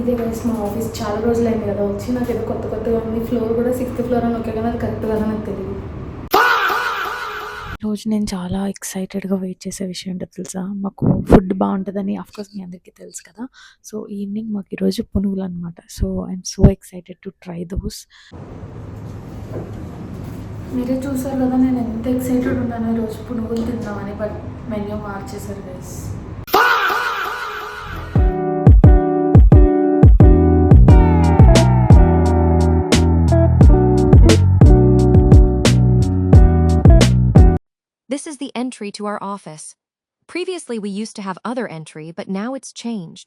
ఇదే గైస్ మా ఆఫీస్ చాలా రోజులైంది కదా వచ్చి, నాకు ఏదో కొత్తగా ఉంది. ఫ్లోర్ కూడా 6th ఫ్లోర్ అని ఓకే, కానీ అది కరెక్ట్ కదా నాకు తెలియదు. రోజు నేను చాలా ఎక్సైటెడ్గా వెయిట్ చేసే విషయం ఏంటో తెలుసా? మాకు ఫుడ్ బాగుంటుందని అఫ్కోర్స్ మీ అందరికీ తెలుసు కదా. సో ఈవినింగ్ మాకు ఈరోజు పునుగులు అనమాట. So I'm so excited to try those. మీరే చూసారు కదా నేను ఎంత ఎక్సైటెడ్ ఉన్నాను ఈరోజు పునుగులు తిందామని. బట్ మెన్యూ మార్చేశారు guys. This is the entry to our office. Previously, we used to have other entry, but now it's changed.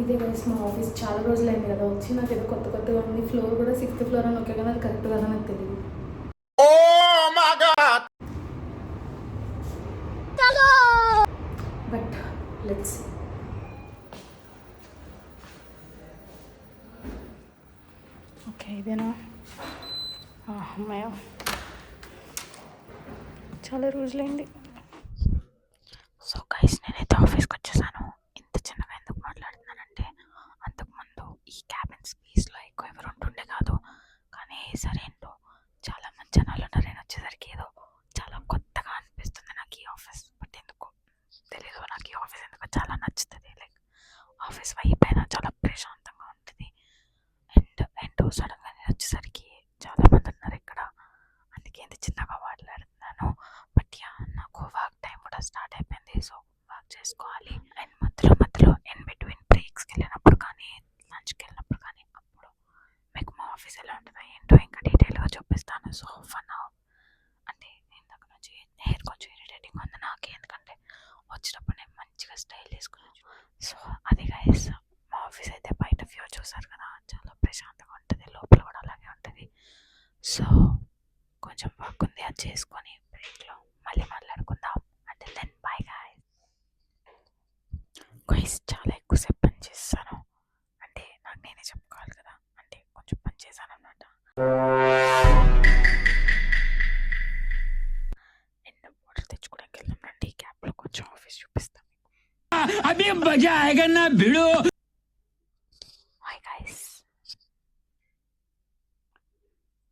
ఇదే గైస్ మా ఆఫీస్ చాలా రోజులైంది కదా వచ్చి, నాకు ఏదో కొత్తగా ఉంది. ఫ్లోర్ కూడా 6th ఫ్లోర్ అని ఓకే, కానీ అది కరెక్ట్ కదా నాకు తెలియదు. బట్ లెట్స్ ఓకే, ఇదేనా? అమ్మాయ, చాలా రోజులైంది. సో గైస్, నేనైతే ఆఫీస్కి వచ్చేసాను. ఇంత చిన్నగా ఎందుకు మాట్లాడుతున్నానంటే, అంతకుముందు ఈ క్యాబిన్ స్పేస్లో ఎక్కువ ఎవరు ఉంటుండే కాదు. కానీ సరే ఏంటో చాలా మంచి జనాలు ఉన్నారు. నేను వచ్చేసరికి ఏదో చాలా కొత్తగా అనిపిస్తుంది నాకు ఈ ఆఫీస్. బట్ ఎందుకు తెలీదు, నాకు ఈ ఆఫీస్ ఎందుకు చాలా నచ్చుతుంది. లైక్ ఆఫీస్ వైపు అయినా చాలా ప్రశాంతంగా ఉంటుంది. అండ్ ఏంటో సడన్గా నేను వచ్చేసరికి చాలా మంది ఉన్నారు ఇక్కడ, అందుకే ఇంత చిన్నగా మాట్లాడుతున్నాను. బట్ యా, నాకు వర్క్ టైం కూడా స్టార్ట్ అయిపోయింది. సో వర్క్ చేసుకోవాలి. అండ్ మధ్యలో ఇన్ బిట్వీన్ బ్రేక్స్కి వెళ్ళినప్పుడు కానీ, లంచ్కి వెళ్ళినప్పుడు కానీ, అప్పుడు మీకు మా ఆఫీస్ ఎలా ఉంటుందో ఏంటో ఇంకా డీటెయిల్గా చూపిస్తాను. సో ఫర్ నౌ, అంటే ఇందాక నుంచి హెయిర్ కొంచెం ఇరిటేటింగ్ ఉంది నాకు, ఎందుకంటే వచ్చినప్పుడు నేను మంచిగా స్టైల్ వేసుకున్నాను. సో అది గైస్, మా ఆఫీస్ అయితే బయట వ్యూ చూసారు కదా, చాలా ప్రశాంతంగా ఉంటుంది. లోపల కూడా అలాగే ఉంటుంది. సో కొంచెం వర్క్ ఉంది, అది చేసుకొని బ్రేక్లో మళ్ళీ మాట్లాడుకుందాం. అంటే దెన్ బై గైస్. గైస్, చాలా ఎక్కువసేపు పని చేస్తాను. అంటే నాకు నేనే చెప్పుకోవాలి కదా, అంటే కొంచెం పని చేశాను అన్నమాట. అండ్ వాటర్ తెచ్చుకోవడానికి వెళ్దాం రండి. ఈ క్యాబ్లో కొంచెం ఆఫీస్ చూపిస్తాను. హాయ్ గైస్,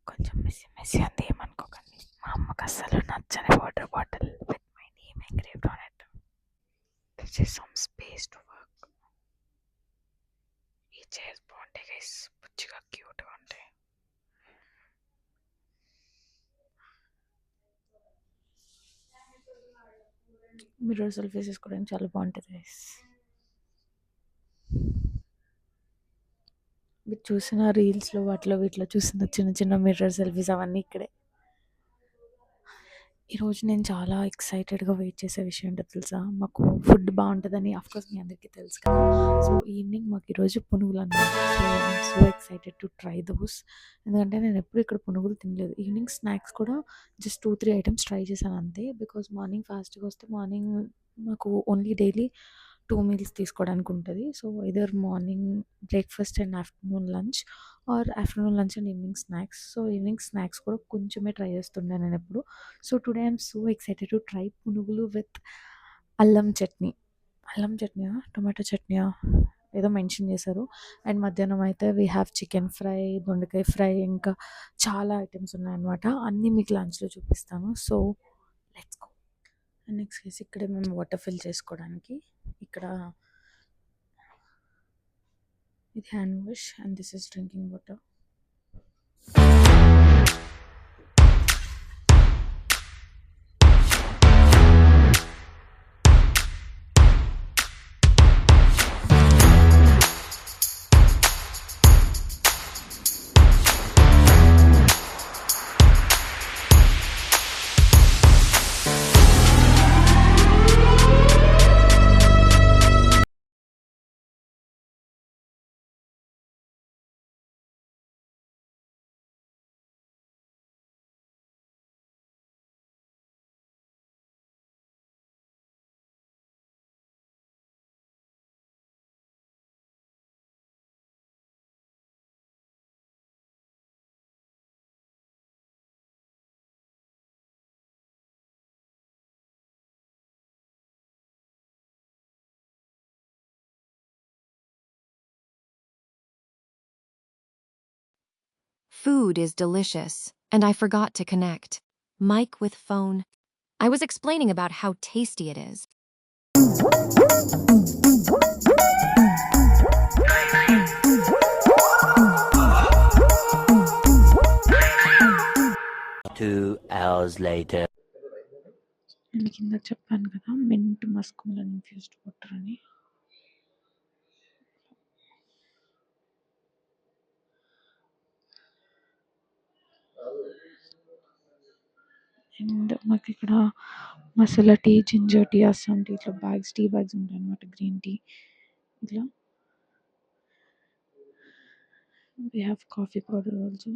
కొంచెం మెస్సీ అంది, ఏమనుకోకండి. మా అమ్మకి అస్సలు నచ్చని water bottle with my name engraved on it. This is some space to work. ఈ చైర్స్ బాగుంటాయి గైస్, పుచ్చిగా క్యూట్గా ఉంటాయి. మిర్రర్ సెల్ఫీస్ తీసుకోవడానికి చాలా బాగుంటుంది గైస్. మీరు చూసిన రీల్స్లో వాటిలో వీటిలో చూసిన చిన్న మిర్రర్ సెల్ఫీస్ అవన్నీ ఇక్కడే. ఈరోజు నేను చాలా ఎక్సైటెడ్గా వెయిట్ చేసే విషయం ఏంటో తెలుసా? మాకు ఫుడ్ బాగుంటుందని అఫ్కోర్స్ మీ అందరికీ తెలుసు కదా. సో ఈవినింగ్ మాకు ఈరోజు పునుగులు అనమాట. So I'm so excited to try those. ఎందుకంటే నేను ఎప్పుడు ఇక్కడ పునుగులు తినలేదు. ఈవినింగ్ స్నాక్స్ కూడా జస్ట్ 2-3 ఐటమ్స్ ట్రై చేశాను అంతే. బికాజ్ మార్నింగ్ ఫాస్ట్గా వస్తే మార్నింగ్ మాకు ఓన్లీ డైలీ 2 మీల్స్ తీసుకోవడానికి ఉంటుంది. So either morning breakfast and afternoon lunch, are afternoon lunch and evening snacks. So evening snacks కూడా కొంచెమే ట్రై చేస్తుండే నేను ఎప్పుడు. So today I'm so excited to try పునుగులు విత్ అల్లం చట్నీ. అల్లం చట్నీయా, టొమాటో చట్నీయా ఏదో మెన్షన్ చేశారు. అండ్ మధ్యాహ్నం అయితే వీ హ్యావ్ చికెన్ ఫ్రై, దొండకాయ ఫ్రై, ఇంకా చాలా ఐటమ్స్ ఉన్నాయన్నమాట. అన్నీ మీకు లంచ్లో చూపిస్తాను. So let's go. And next case ఇక్కడే మేము వాటర్ ఫిల్ చేసుకోవడానికి, ఇక్కడ ఇది hand wash and this is drinking water. food is delicious, and I forgot to connect. Mic with phone. I was explaining about how tasty it is. Two hours later. నేను కింద చెప్పాను కదా mint musk melon infused water అని. And మాకు ఇక్కడ masala tea, ginger tea, Assam tea ఇట్లా bags, tea bags ఉంటాయి అన్నమాట. గ్రీన్ టీ ఇట్లా. we have coffee powder also.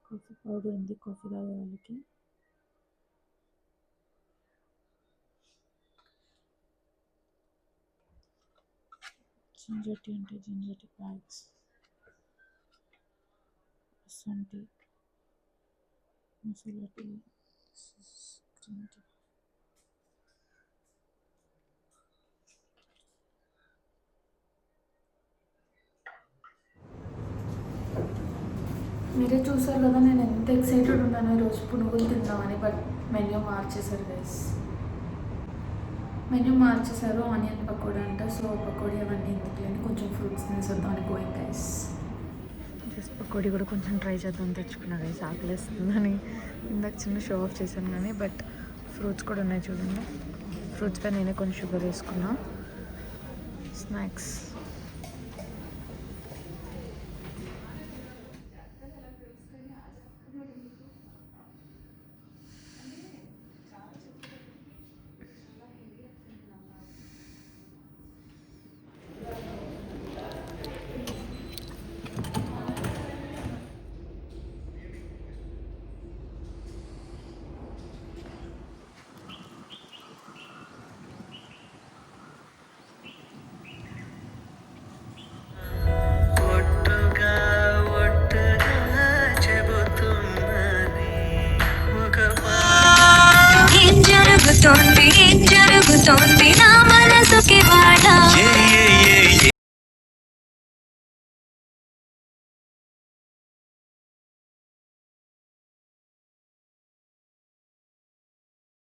Coffee powder ఉంది కాఫీ తాగే వాళ్ళకి. జింజర్ టీ అంటే ginger tea bags, Assam tea, masala tea, green tea. మీరే చూసారు కదా నేను ఎంత ఎక్సైటెడ్ ఉన్నాను ఈరోజు పునుగులు తిందామని. బట్ మెన్యూ మార్చేశారు గైస్. మెన్యూ మార్చేశారు. ఆనియన్ పకోడీ అంట. సో పకోడీ అవన్నీ ఎందుకులేని కొంచెం ఫ్రూట్స్ తినేసేద్దామని గోయింగ్ గైస్. జస్ట్ పకోడీ కూడా కొంచెం ట్రై చేద్దాం తెచ్చుకున్నా గైస్. ఆకలిస్తుందని ఇందాక చిన్న షో ఆఫ్ చేశాను కానీ బట్ ఫ్రూట్స్ కూడా ఉన్నాయి చూడండి. ఫ్రూట్స్ పై నేనే కొంచెం షుగర్ వేసుకున్నా. స్నాక్స్